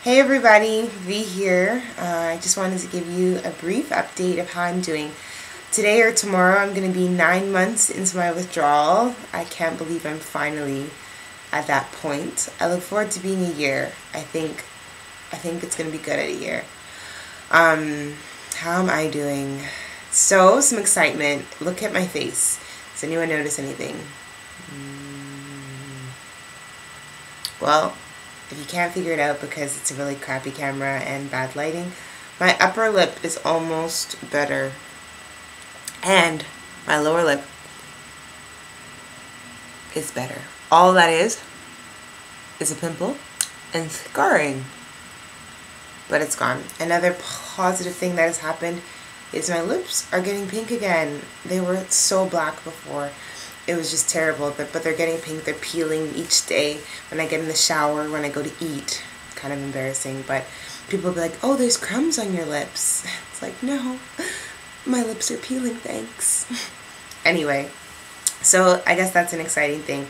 Hey everybody, V here. I just wanted to give you a brief update of how I'm doing. Today or tomorrow I'm going to be 9 months into my withdrawal. I can't believe I'm finally at that point. I look forward to being a year. I think it's going to be good at a year. How am I doing? So, some excitement. Look at my face. Does anyone notice anything? Well, if you can't figure it out because it's a really crappy camera and bad lighting, my upper lip is almost better. And my lower lip is better. All that is a pimple and scarring. But it's gone. Another positive thing that has happened is my lips are getting pink again. They were so black before. It was just terrible, but they're getting pink. They're peeling each day when I get in the shower, when I go to eat. It's kind of embarrassing, but people will be like, oh, there's crumbs on your lips. It's like, no, my lips are peeling, thanks. Anyway, so I guess that's an exciting thing.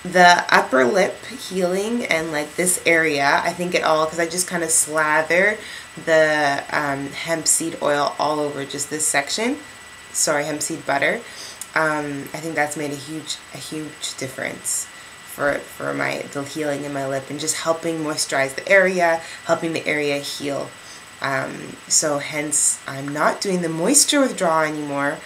The upper lip healing and like this area, I think it all, because I just kind of slather the hemp seed oil all over just this section. Sorry, hemp seed butter. I think that's made a huge difference for the healing in my lip and just helping moisturize the area, helping the area heal. So hence I'm not doing the moisture withdrawal anymore.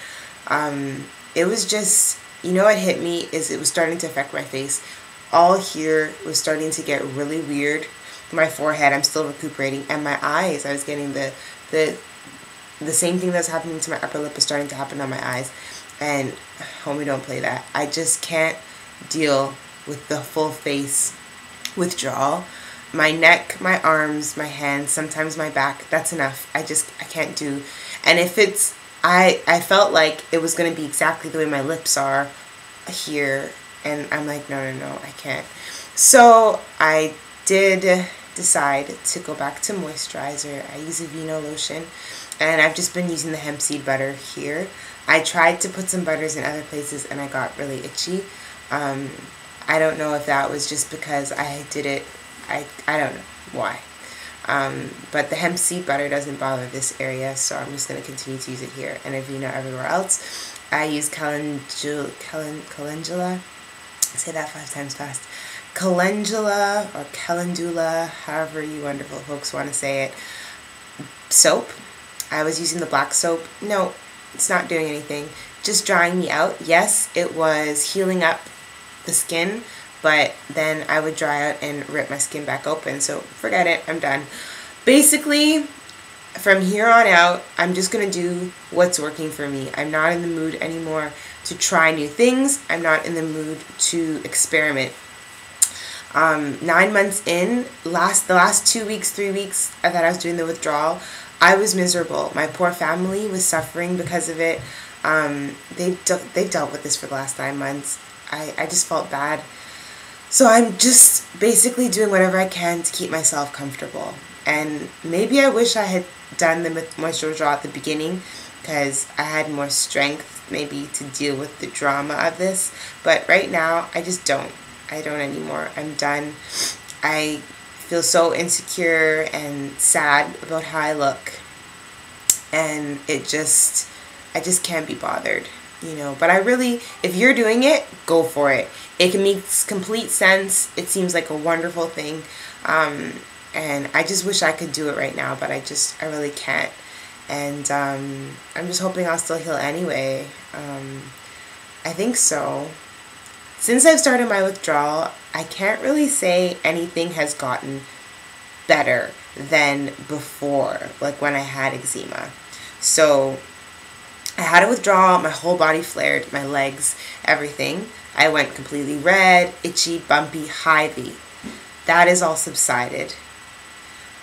It was just, you know what hit me is it was starting to affect my face. All here was starting to get really weird. My forehead, I'm still recuperating, and my eyes, I was getting the same thing that's happening to my upper lip is starting to happen on my eyes. And homie, don't play that. I just can't deal with the full face withdrawal. My neck, my arms, my hands, sometimes my back, that's enough. I can't do. And if it's, I felt like it was going to be exactly the way my lips are here. And I'm like, no, I can't. So I did decide to go back to moisturizer. I use a Vino lotion. And I've just been using the hemp seed butter here. I tried to put some butters in other places and I got really itchy. I don't know if that was just because I did it. I don't know why. But the hemp seed butter doesn't bother this area, so I'm just going to continue to use it here. And Avena everywhere else. I use calendula. Say that 5 times fast. Calendula or calendula, however you wonderful folks want to say it. Soap. I was using the black soap. No, it's not doing anything. Just drying me out. Yes, it was healing up the skin, but then I would dry out and rip my skin back open. So forget it. I'm done. Basically, from here on out, I'm just going to do what's working for me. I'm not in the mood anymore to try new things. I'm not in the mood to experiment. 9 months in, the last 2 weeks, 3 weeks that I was doing the withdrawal, I was miserable. My poor family was suffering because of it. They dealt with this for the last 9 months. I just felt bad. So I'm just basically doing whatever I can to keep myself comfortable. And maybe I wish I had done the moisture withdrawal at the beginning because I had more strength maybe to deal with the drama of this. But right now, I just don't. I don't anymore. I'm done. I feel so insecure and sad about how I look, and I just can't be bothered, you know. But I really, if you're doing it, go for it. It makes complete sense. It seems like a wonderful thing, and I just wish I could do it right now, but I really can't. And I'm just hoping I'll still heal anyway. I think so. Since I've started my withdrawal, I can't really say anything has gotten better than before, like when I had eczema. So I had a withdrawal, my whole body flared, my legs, everything. I went completely red, itchy, bumpy, hivey. That is all subsided.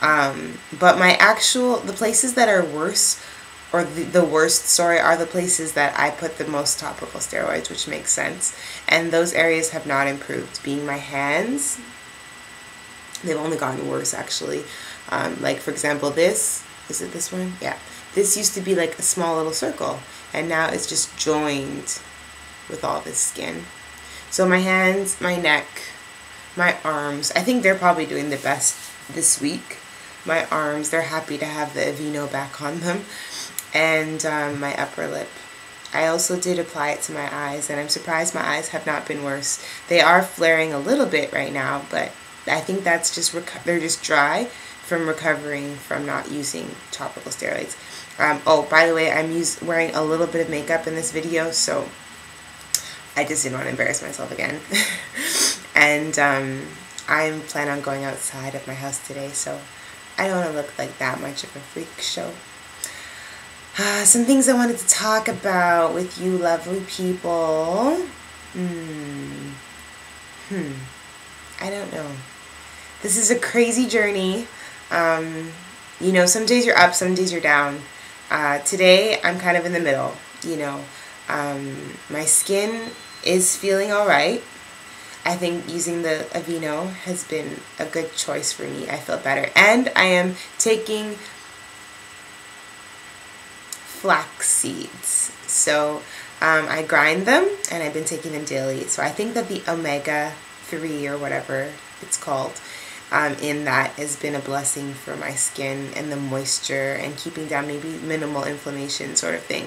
But the places that are worse, or the worst, sorry, are the places that I put the most topical steroids, which makes sense. And those areas have not improved, being my hands. They've only gotten worse, actually. Like, for example, is it this one? Yeah. This used to be like a small little circle, and now it's just joined with all this skin. So my hands, my neck, My arms, I think they're probably doing the best this week. My arms, they're happy to have the Aveeno back on them. And my upper lip. I also did apply it to my eyes, and I'm surprised my eyes have not been worse. They are flaring a little bit right now, but I think that's just, they're just dry from recovering from not using topical steroids. Oh, by the way, I'm wearing a little bit of makeup in this video, so I just didn't want to embarrass myself again. And I'm planning on going outside of my house today, so I don't want to look like that much of a freak show. Some things I wanted to talk about with you lovely people. I don't know. This is a crazy journey. You know, some days you're up, some days you're down. Today, I'm kind of in the middle, you know. My skin is feeling alright. I think using the Aveeno has been a good choice for me. I feel better. And I am taking flax seeds. So I grind them, and I've been taking them daily. So I think that the omega-3 or whatever it's called in that has been a blessing for my skin and the moisture and keeping down maybe minimal inflammation sort of thing.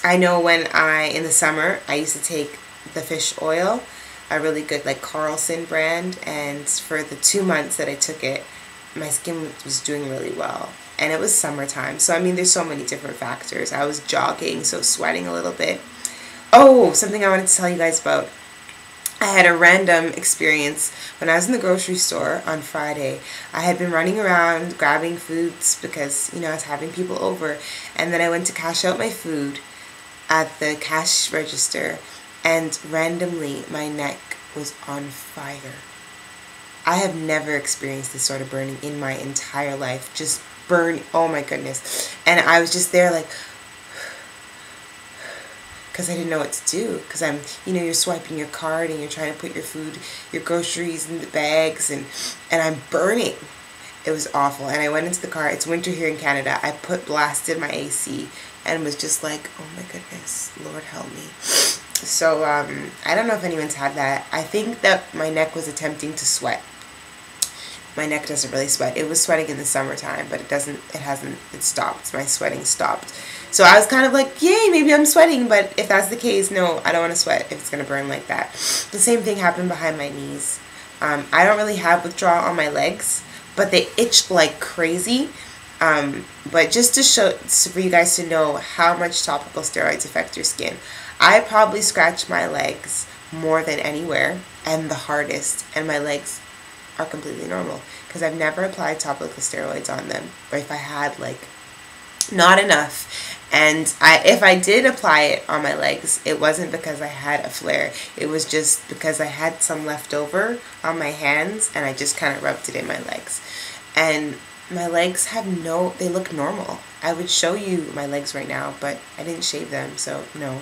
I know when in the summer, I used to take the fish oil, a really good like Carlson brand, and for the 2 months that I took it, my skin was doing really well. And it was summertime, so I mean there's so many different factors. I was jogging, so sweating a little bit. Oh, something I wanted to tell you guys about. I had a random experience when I was in the grocery store on Friday. I had been running around grabbing foods because, you know, I was having people over. And then I went to cash out my food at the cash register, and randomly my neck was on fire. I have never experienced this sort of burning in my entire life. Just burn, oh my goodness. And I was just there like, because I didn't know what to do. Because you know, you're swiping your card and you're trying to put your food, your groceries in the bags, and I'm burning. It was awful. And I went into the car. It's winter here in Canada. I blasted my AC and was just like, oh my goodness, Lord help me. So I don't know if anyone's had that. I think that my neck was attempting to sweat. My neck doesn't really sweat. It was sweating in the summertime, but it stopped. My sweating stopped. So I was kind of like, yay, maybe I'm sweating, but if that's the case, no, I don't want to sweat if it's going to burn like that. The same thing happened behind my knees. I don't really have withdrawal on my legs, but they itch like crazy. But just to show, for you guys to know how much topical steroids affect your skin, I probably scratch my legs more than anywhere and the hardest, and my legs are completely normal because I've never applied topical steroids on them, or if I had, like, not enough. And if I did apply it on my legs, it wasn't because I had a flare. It was just because I had some left over on my hands, and I just kind of rubbed it in my legs. And my legs they look normal. I would show you my legs right now, but I didn't shave them, so no.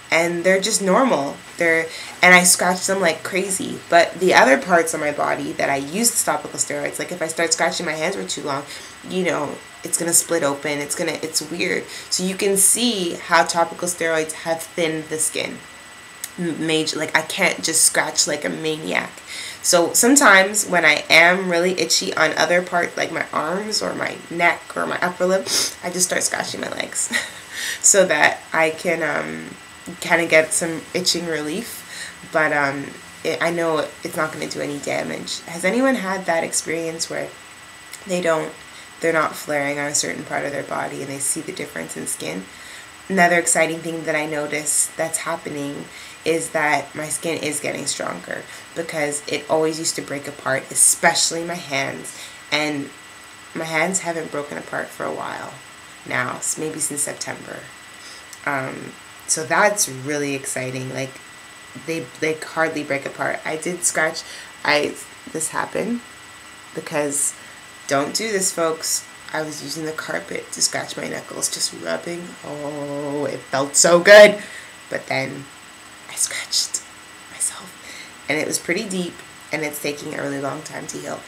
And they're just normal. And I scratch them like crazy. But the other parts of my body that I use topical steroids, like if I start scratching my hands for too long, you know, it's gonna split open. It's weird. So you can see how topical steroids have thinned the skin. Like I can't just scratch like a maniac. So sometimes when I am really itchy on other parts, like my arms or my neck or my upper lip, I just start scratching my legs so that I can kind of get some itching relief. But I know it's not going to do any damage. Has anyone had that experience where they're not flaring on a certain part of their body and they see the difference in skin? Another exciting thing that I noticed that's happening is that my skin is getting stronger, because it always used to break apart, especially my hands. And my hands haven't broken apart for a while now, maybe since September. So that's really exciting. Like they hardly break apart. I did scratch. This happened because, don't do this, folks. I was using the carpet to scratch my knuckles, just rubbing. Oh, it felt so good. But then I scratched myself, and it was pretty deep, and it's taking a really long time to heal.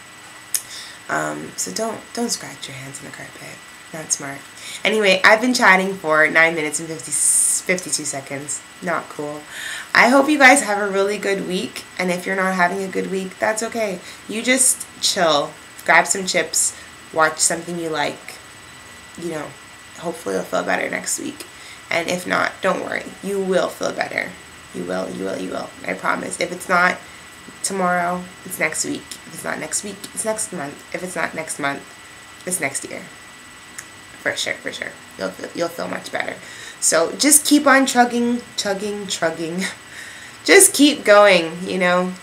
So don't scratch your hands on the carpet. Not smart. Anyway, I've been chatting for 9 minutes and 52 seconds. Not cool. I hope you guys have a really good week. And if you're not having a good week, that's okay. You just chill. Grab some chips. Watch something you like. You know, hopefully you'll feel better next week. And if not, don't worry. You will feel better. You will. I promise. If it's not tomorrow, it's next week. If it's not next week, it's next month. If it's not next month, it's next year. For sure. You'll feel much better. So just keep on chugging. Just keep going, you know.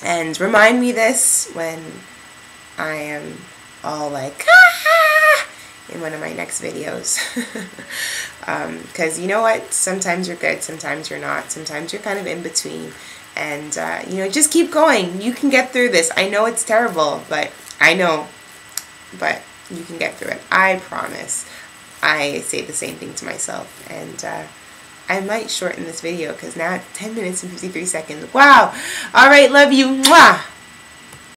And remind me this when I am all like, ah! in one of my next videos. Because you know what? Sometimes you're good, sometimes you're not. Sometimes you're kind of in between. And, you know, just keep going. You can get through this. I know it's terrible, but you can get through it. I promise. I say the same thing to myself. And I might shorten this video because now it's 10 minutes and 53 seconds. Wow. All right. Love you. Mwah.